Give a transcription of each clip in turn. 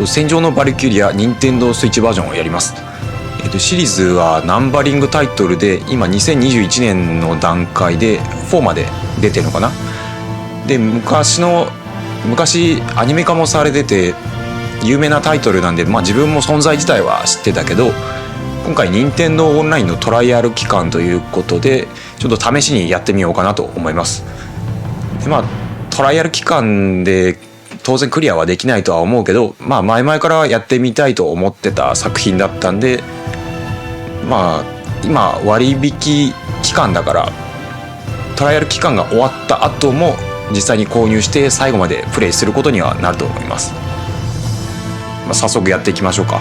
戦場のバルキュリア任天堂スイッチバージョンをやります。シリーズはナンバリングタイトルで今2021年の段階で4まで出てるのかな。で昔アニメ化もされてて有名なタイトルなんで、自分も存在自体は知ってたけど、今回任天堂オンラインのトライアル期間ということでちょっと試しにやってみようかなと思います。でトライアル期間で当然クリアはできないとは思うけど、前々からやってみたいと思ってた作品だったんで、今割引期間だからトライアル期間が終わった後も実際に購入して最後までプレイすることにはなると思います。早速やっていきましょうか。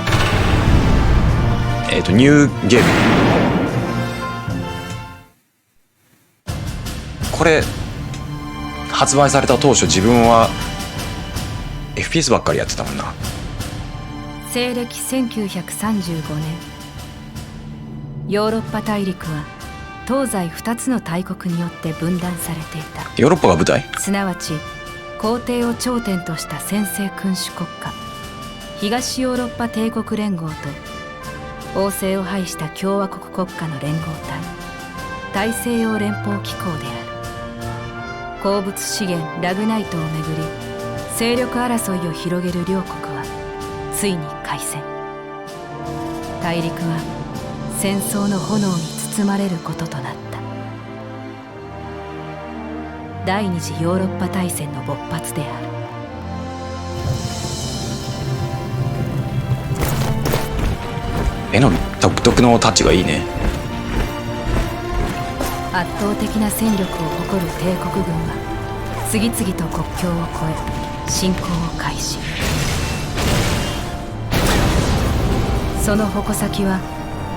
ニューゲーム、これ発売された当初自分は FPS ばっかりやってたもんな。西暦1935年、ヨーロッパ大陸は東西2つの大国によって分断されていた。ヨーロッパが舞台？すなわち皇帝を頂点とした専制君主国家東ヨーロッパ帝国連合と王政を排した共和国国家の連合体大西洋連邦機構である。鉱物資源ラグナイトをめぐり勢力争いを広げる両国はついに開戦。大陸は戦争の炎に包まれることとなった。第二次ヨーロッパ大戦の勃発である。絵の独特のタッチがいいね。圧倒的な戦力を誇る帝国軍は次々と国境を越え侵攻を開始。その矛先は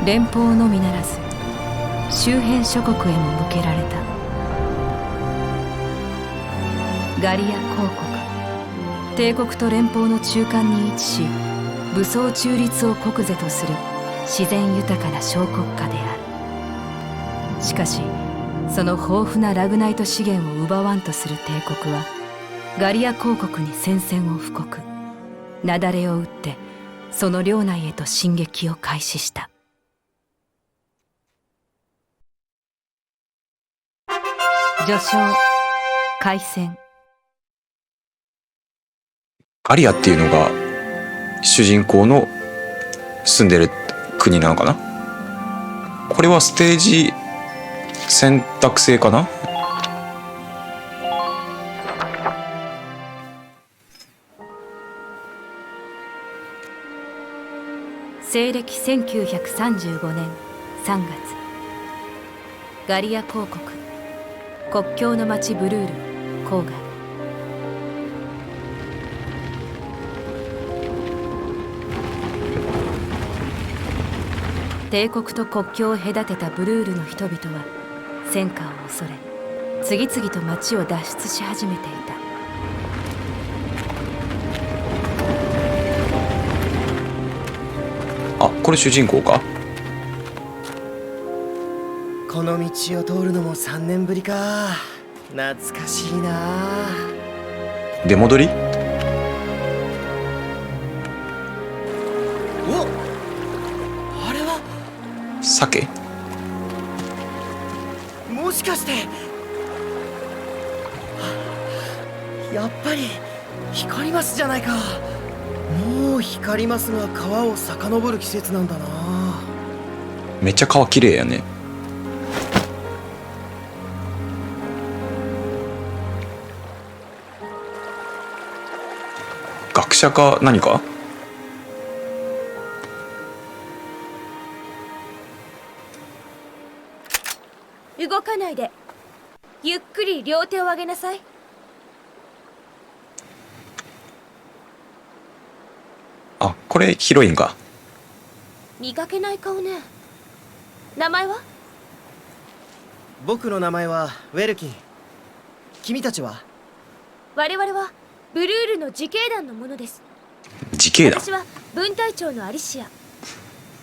連邦のみならず周辺諸国へも向けられた。ガリア公国、帝国と連邦の中間に位置し武装中立を国是とする自然豊かな小国家である。しかしその豊富なラグナイト資源を奪わんとする帝国はガリア公国に宣戦を布告、雪崩を打ってその領内へと進撃を開始した。序章、開戦。ガリアっていうのが主人公の住んでる国なのかな。これはステージ選択制かな。西暦1935年3月、ガリア公国国境の町ブルール郊外。帝国と国境を隔てたブルールの人々は戦火を恐れ次々と町を脱出し始めていた。これ主人公か。この道を通るのも3年ぶりか。懐かしいな。出戻り。お、あれは鮭。もしかしてやっぱり光りますじゃないか。もう光りますが川を遡る季節なんだな。めっちゃ川綺麗やね。学者か何か。動かないで。ゆっくり両手を上げなさい。これヒロインか。見かけない顔ね。名前は？僕の名前はウェルキン。君たちは？我々はブルールの自警団の者です。自警団。私は分隊長のアリシア。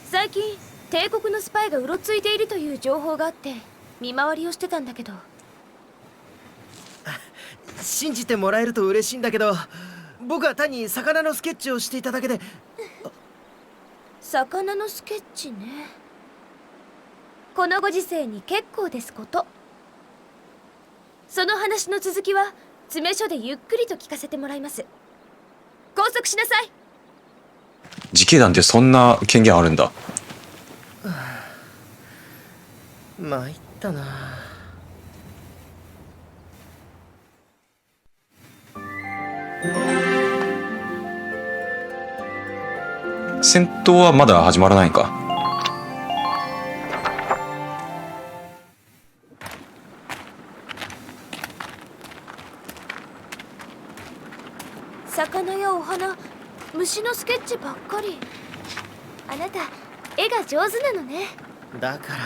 最近帝国のスパイがうろついているという情報があって見回りをしてたんだけど。信じてもらえると嬉しいんだけど、僕は単に魚のスケッチをしていただけで。魚のスケッチね。このご時世に結構ですこと。その話の続きは詰め所でゆっくりと聞かせてもらいます。拘束しなさい。自警団ってそんな権限あるんだ。参ったな。戦闘はまだ始まらないんか。魚やお花、虫のスケッチばっかり。あなた絵が上手なのね。だから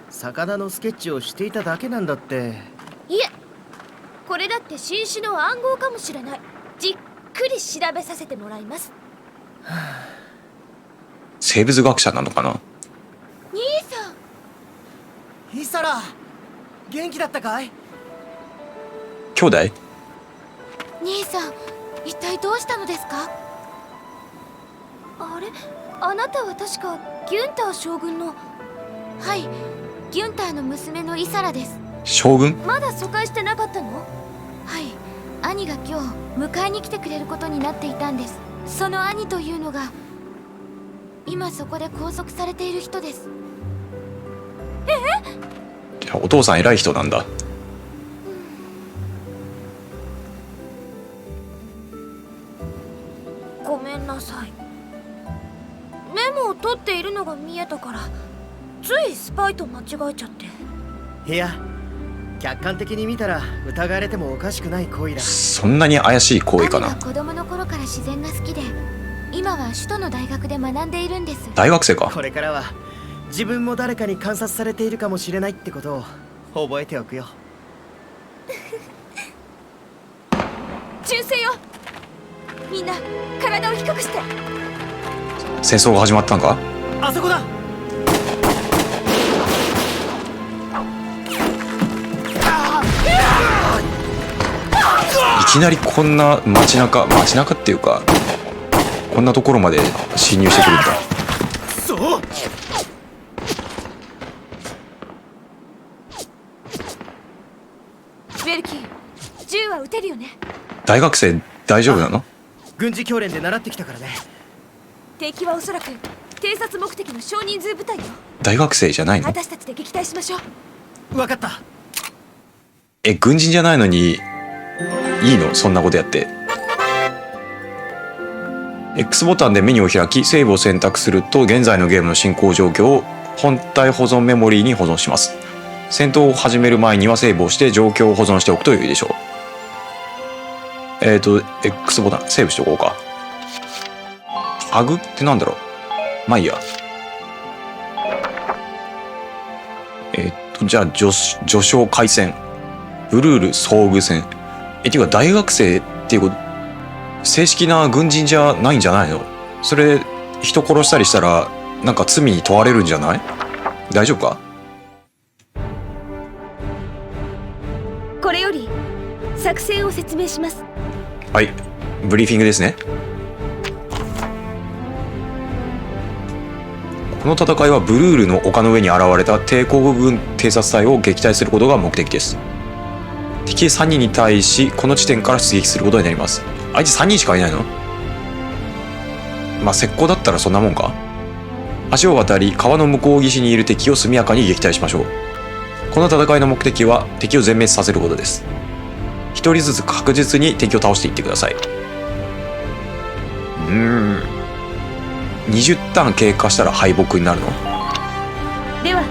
魚のスケッチをしていただけなんだって。いえ、これだって新種の暗号かもしれない。じっくり調べさせてもらいます。生物学者なのかな。兄さん。イサラ、元気だったかい？兄弟？兄さん、一体どうしたのですか？あれ、あなたは確かギュンター将軍の。はい、ギュンターの娘のイサラです。将軍？まだ疎開してなかったの？はい、兄が今日迎えに来てくれることになっていたんです。その兄というのが今そこで拘束されている人です。じゃあお父さん偉い人なんだ。ごめんなさい。メモを取っているのが見えたからついスパイと間違えちゃって。いや、客観的に見たら疑われてもおかしくない行為だ。そんなに怪しい行為かな。兄は子供の頃から自然が好きで、今は首都の大学で学んでいるんです。大学生か。これからは自分も誰かに観察されているかもしれないってことを覚えておくよ。銃声よ。みんな体を低くして。戦争が始まったんか。あそこだ。いきなりこんな街中っていうか、こんなところまで侵入してくるんだ。そう。ベルキー、銃は撃てるよね。大学生大丈夫なの？軍事教練で習ってきたからね。敵はおそらく偵察目的の少人数部隊よ。大学生じゃないの？私たちで撃退しましょう。わかった。軍人じゃないのにいいの？そんなことやって。 X ボタンでメニューを開きセーブを選択すると現在のゲームの進行状況を本体保存メモリーに保存します。戦闘を始める前にはセーブをして状況を保存しておくと良いでしょう。X ボタンセーブしておこうか。ハグってなんだろう。まあいいや。じゃあ序章開戦ブルール遭遇戦。ていうか大学生っていうこと、正式な軍人じゃないんじゃないの？それ人殺したりしたらなんか罪に問われるんじゃない？大丈夫か？これより作戦を説明します。はい、ブリーフィングですね。この戦いはブルールの丘の上に現れた帝国軍偵察隊を撃退することが目的です。敵3人に対しこの地点から出撃することになります。あいつ3人しかいないの？まあ石膏だったらそんなもんか。橋を渡り川の向こう岸にいる敵を速やかに撃退しましょう。この戦いの目的は敵を全滅させることです。一人ずつ確実に敵を倒していってください。20ターン経過したら敗北になるの？では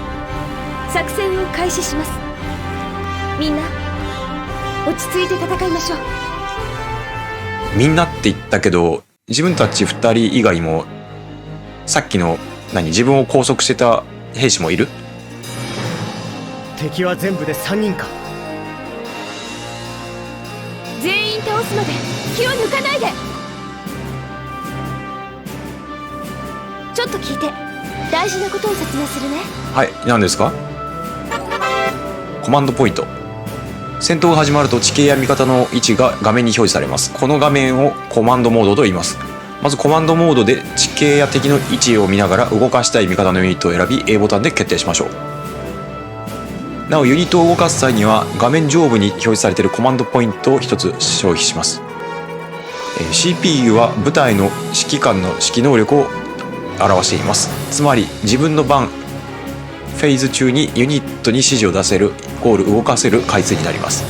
作戦を開始します。みんな落ち着いて戦いましょう。みんなって言ったけど自分たち2人以外もさっきの自分を拘束してた兵士もいる？敵は全部で3人か。全員倒すので気を抜かないで。ちょっと聞いて、大事なことを説明するね。はい、何ですか？コマンドポイント。戦闘が始まると地形や味方の位置が画面に表示されます。この画面をコマンドモードと言います。まずコマンドモードで地形や敵の位置を見ながら動かしたい味方のユニットを選び A ボタンで決定しましょう。なおユニットを動かす際には画面上部に表示されているコマンドポイントを1つ消費します。CPU は部隊の指揮官の指揮能力を表しています。つまり自分の番フェーズ中にユニットに指示を出せるイコール動かせる回数になります。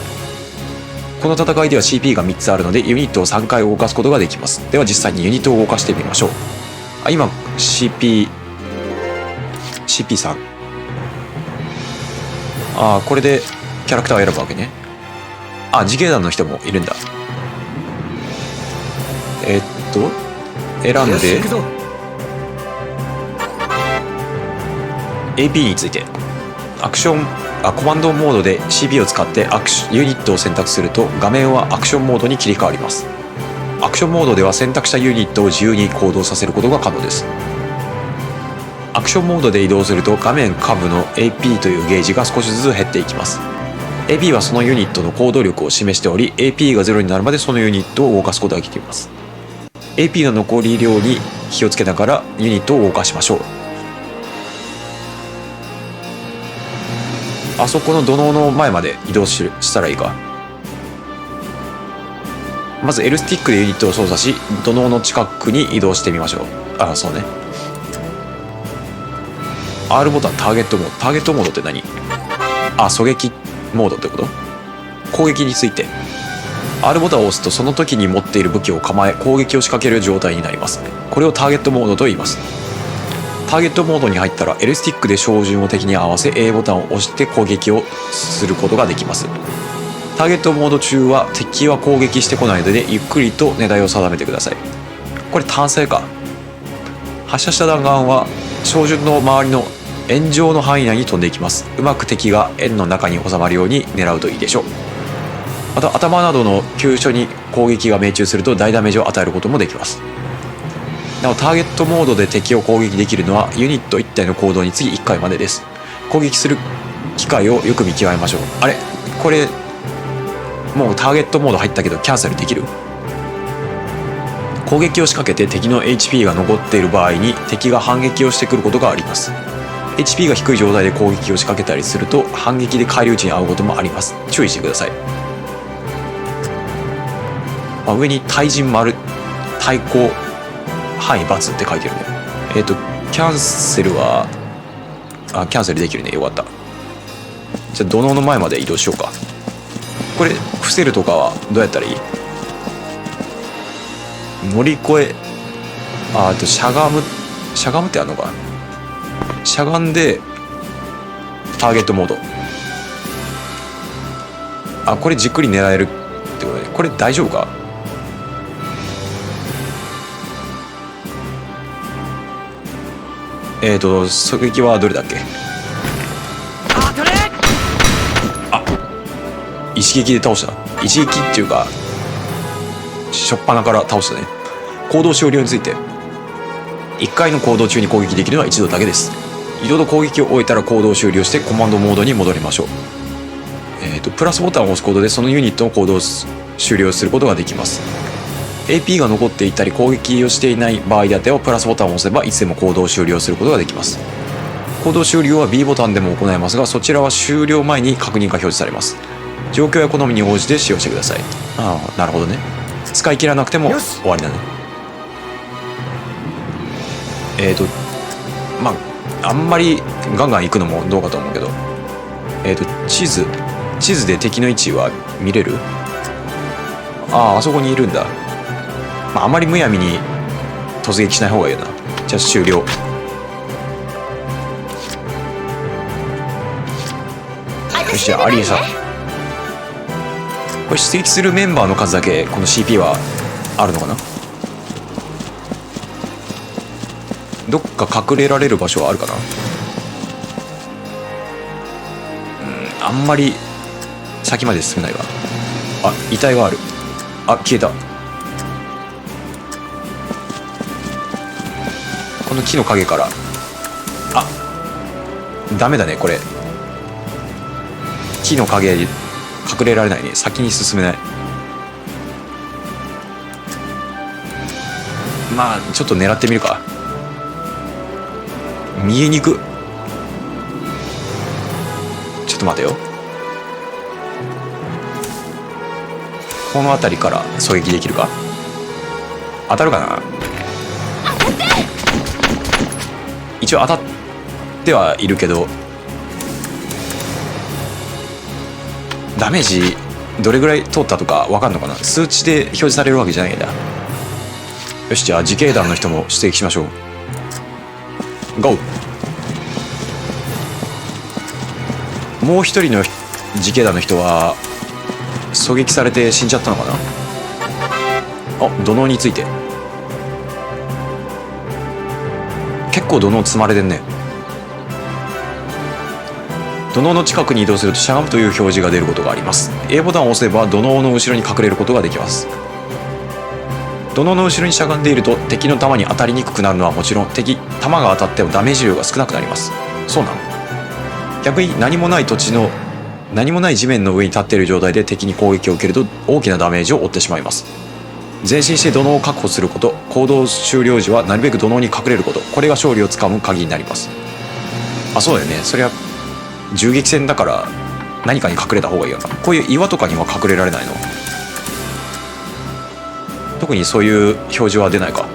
この戦いでは CP が3つあるのでユニットを3回動かすことができます。では実際にユニットを動かしてみましょう。今 CP3 これでキャラクターを選ぶわけね。自警団の人もいるんだ。選んでよし行くぞ。 AP についてコマンドモードで CP を使ってユニットを選択すると画面はアクションモードに切り替わります。アクションモードでは選択したユニットを自由に行動させることが可能です。アクションモードで移動すると画面下部の AP というゲージが少しずつ減っていきます。 AP はそのユニットの行動力を示しており AP が0になるまでそのユニットを動かすことができます。 AP の残り量に気をつけながらユニットを動かしましょう。あそこの土のうの前まで移動したらいいか。まず L スティックでユニットを操作し土のうの近くに移動してみましょう。そうね。 R ボタンターゲットモードって何？狙撃モードってこと？攻撃について R ボタンを押すとその時に持っている武器を構え攻撃を仕掛ける状態になります。これをターゲットモードと言います。ターゲットモードに入ったら L スティックで照準を敵に合わせ A ボタンを押して攻撃をすることができます。ターゲットモード中は敵は攻撃してこないのでゆっくりと狙いを定めてください。これ単性か。発射した弾丸は照準の周りの円状の範囲内に飛んでいきます。うまく敵が円の中に収まるように狙うといいでしょう。また頭などの急所に攻撃が命中すると大ダメージを与えることもできます。なおターゲットモードで敵を攻撃できるのはユニット1体の行動につき1回までです。攻撃する機会をよく見極めましょう。これもうターゲットモード入ったけどキャンセルできる？攻撃を仕掛けて敵の HP が残っている場合に敵が反撃をしてくることがあります。 HP が低い状態で攻撃を仕掛けたりすると反撃で返り討ちに遭うこともあります。注意してください。上に対人丸対抗範囲×って書いてるね。キャンセルはキャンセルできるね。よかった。じゃあ土のうの前まで移動しようか。これ伏せるとかはどうやったらいい？乗り越えしゃがむってあるのか。しゃがんでターゲットモード。これじっくり狙えるってことね。これ大丈夫か？狙撃はどれだっけ？一撃で倒した。一撃っていうか初っ端から倒したね。行動終了について1回の行動中に攻撃できるのは1度だけです。移動と攻撃を終えたら行動を終了してコマンドモードに戻りましょう。プラスボタンを押すことでそのユニットの行動を終了することができます。 AP が残っていたり攻撃をしていない場合であってはプラスボタンを押せばいつでも行動を終了することができます。行動終了は B ボタンでも行えますがそちらは終了前に確認が表示されます。状況や好みに応じて使用してください。なるほどね。使い切らなくても終わりだね。あんまりガンガン行くのもどうかと思うけど地図で敵の位置は見れる？あそこにいるんだ。あんまりむやみに突撃しない方がいいよな。じゃあ終了。よし、じゃあアリエさん、これ出撃するメンバーの数だけこの CP はあるのかな。どっか隠れられる場所はあるかな。あんまり先まで進めないわ。遺体がある。消えた。この木の陰から。ダメだねこれ。木の陰隠れられないね。先に進めない。まあちょっと狙ってみるか。見えにく。ちょっと待てよ。この辺りから狙撃できるか。当たるかな。一応当たってはいるけど、ダメージどれぐらい通ったとか分かんのかな。数値で表示されるわけじゃないんだ。よし、じゃあ自警団の人も出撃しましょう。ゴー。もう一人の自警団の人は狙撃されて死んじゃったのかな。あ、土のうについて。結構土のう積まれてんね。土のうの近くに移動するとしゃがむという表示が出ることがあります。 A ボタンを押せば土のうの後ろに隠れることができます。土のうの後ろにしゃがんでいると敵の弾に当たりにくくなるのはもちろん、弾が当たってもダメージ量が少なくなります。そうなの。逆に何もない地面の上に立っている状態で敵に攻撃を受けると大きなダメージを負ってしまいます。前進して土のうを確保すること、行動終了時はなるべく土のうに隠れること、これが勝利をつかむ鍵になります。あ、そうだよね。そりゃ銃撃戦だから何かに隠れた方がいいよな。こういう岩とかには隠れられないの。特にそういう表示は出ないか。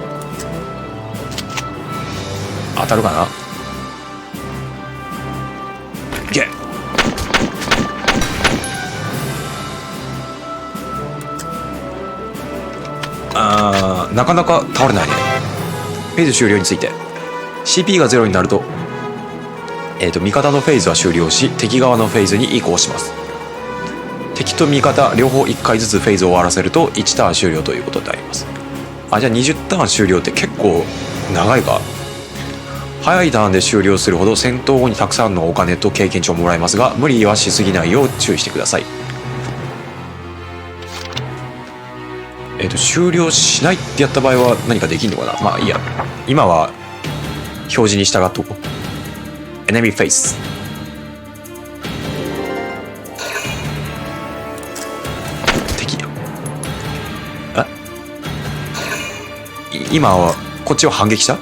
当たるかな。いけ。なかなか倒れないね。フェーズ終了について CP が0になると、味方のフェーズは終了し敵側のフェーズに移行します。敵と味方両方1回ずつフェーズを終わらせると1ターン終了ということになります。あ、じゃあ20ターン終了って結構長いか。早いターンで終了するほど戦闘後にたくさんのお金と経験値をもらえますが、無理はしすぎないよう注意してください。終了しないってやった場合は何かできんのかな。まあいいや、今は表示に従っとこう。エネミーフェイス。敵。今はこっちを反撃した。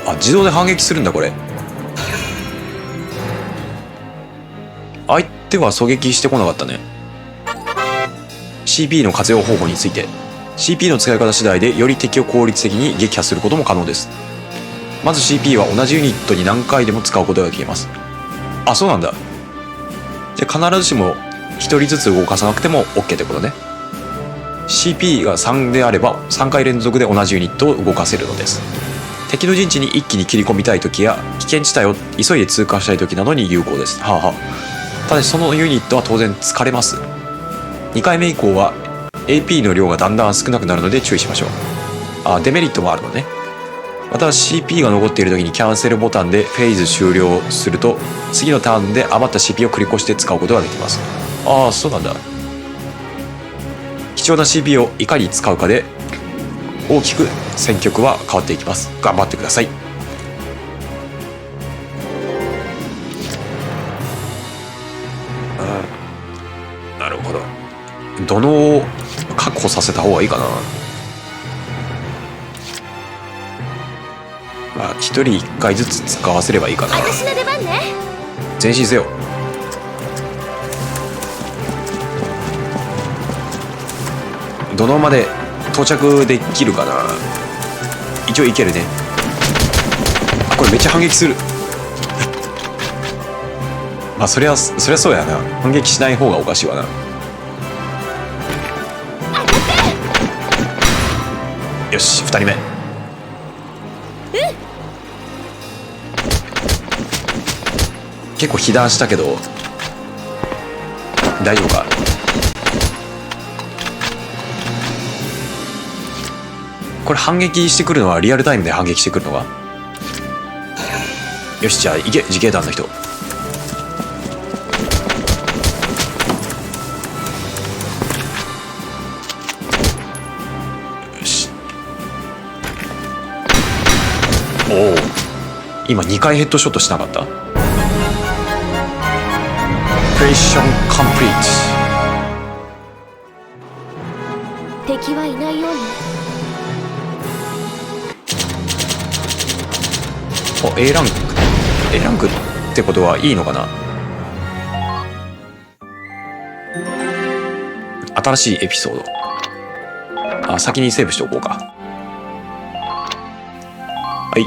あ、自動で反撃するんだこれ。相手は狙撃してこなかったね。 CP の活用方法について、 CP の使い方次第でより敵を効率的に撃破することも可能です。まず CP は同じユニットに何回でも使うことができます。あ、そうなんだ。じゃあ必ずしも1人ずつ動かさなくても OK ってことね。 CP が3であれば3回連続で同じユニットを動かせるのです。敵の陣地に一気に切り込みたい時や危険地帯を急いで通過したい時などに有効です。はあはあ。ただしそのユニットは当然疲れます。2回目以降は AP の量がだんだん少なくなるので注意しましょう。あ、デメリットもあるのね。また CP が残っている時にキャンセルボタンでフェーズ終了すると次のターンで余った CP を繰り越して使うことができます。ああ、そうなんだ。貴重な CP をいかに使うかで大きく戦局は変わっていきます。頑張ってください。なるほど。土のうを確保させた方がいいかな。まあ1人1回ずつ使わせればいいかな。私の出番ね。前進せよ。土のうまで到着できるかな。一応いけるね。あ、これめっちゃ反撃する。まあそりゃそうやな。反撃しない方がおかしいわな。よし、2人目。結構被弾したけど大丈夫か。これ反撃してくるのはリアルタイムで反撃してくるのが。よし、じゃあ行け、自警団の人。よし。おお、今2回ヘッドショットしなかった？プレッションコンプリート。敵はいないようね。お、A ランク。A ランクってことはいいのかな？新しいエピソード。あ、先にセーブしておこうか。はい。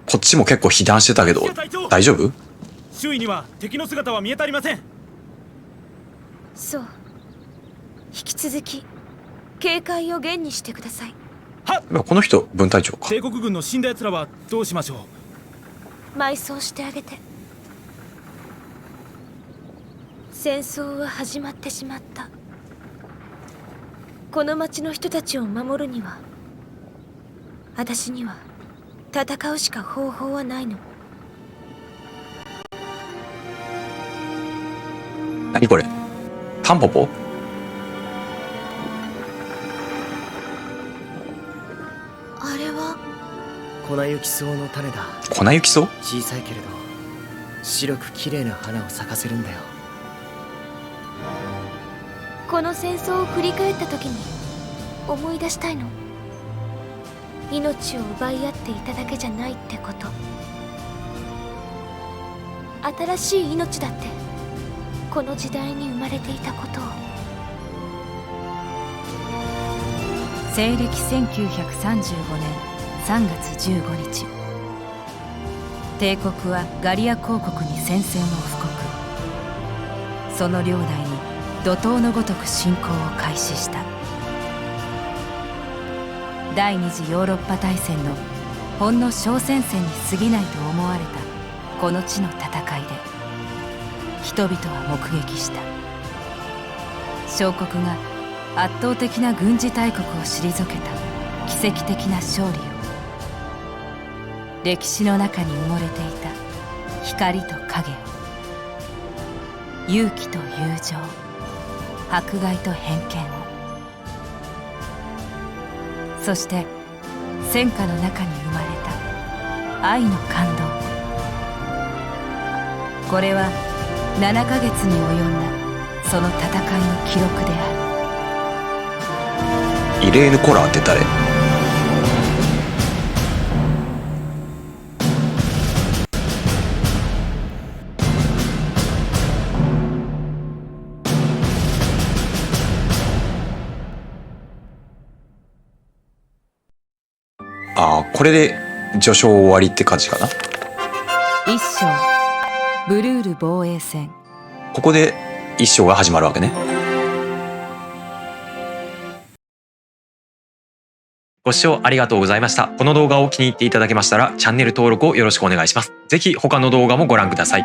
こっちも結構被弾してたけど大丈夫？周囲には敵の姿は見当たりません。そう。引き続き警戒を厳にしてください。この人分隊長か。帝国軍の死んだ奴らはどうしましょう？埋葬してあげて。戦争は始まってしまった。この町の人たちを守るには、私には戦うしか方法はないの。何これ？タンポポ？あれは粉雪草の種だ。粉雪草？小さいけれど白く綺麗な花を咲かせるんだよ。この戦争を振り返った時に思い出したいの。命を奪い合っていただけじゃないってこと。新しい命だってこの時代に生まれていたことを。西暦1935年3月15日、帝国はガリア公国に宣戦を布告。その領内に怒涛のごとく侵攻を開始した。第二次ヨーロッパ大戦のほんの小戦線に過ぎないと思われたこの地の戦いで、人々は目撃した。小国が圧倒的な軍事大国を退けた奇跡的な勝利を。歴史の中に埋もれていた光と影を、勇気と友情、迫害と偏見を、そして戦火の中に生まれた愛の感動。これは7ヶ月に及んだその戦いの記録である。イレーヌ・コラーって誰？ああ、これで序章終わりって感じかな。一章ブルール防衛戦。ここで一章が始まるわけね。ご視聴ありがとうございました。この動画を気に入っていただけましたらチャンネル登録をよろしくお願いします。ぜひ他の動画もご覧ください。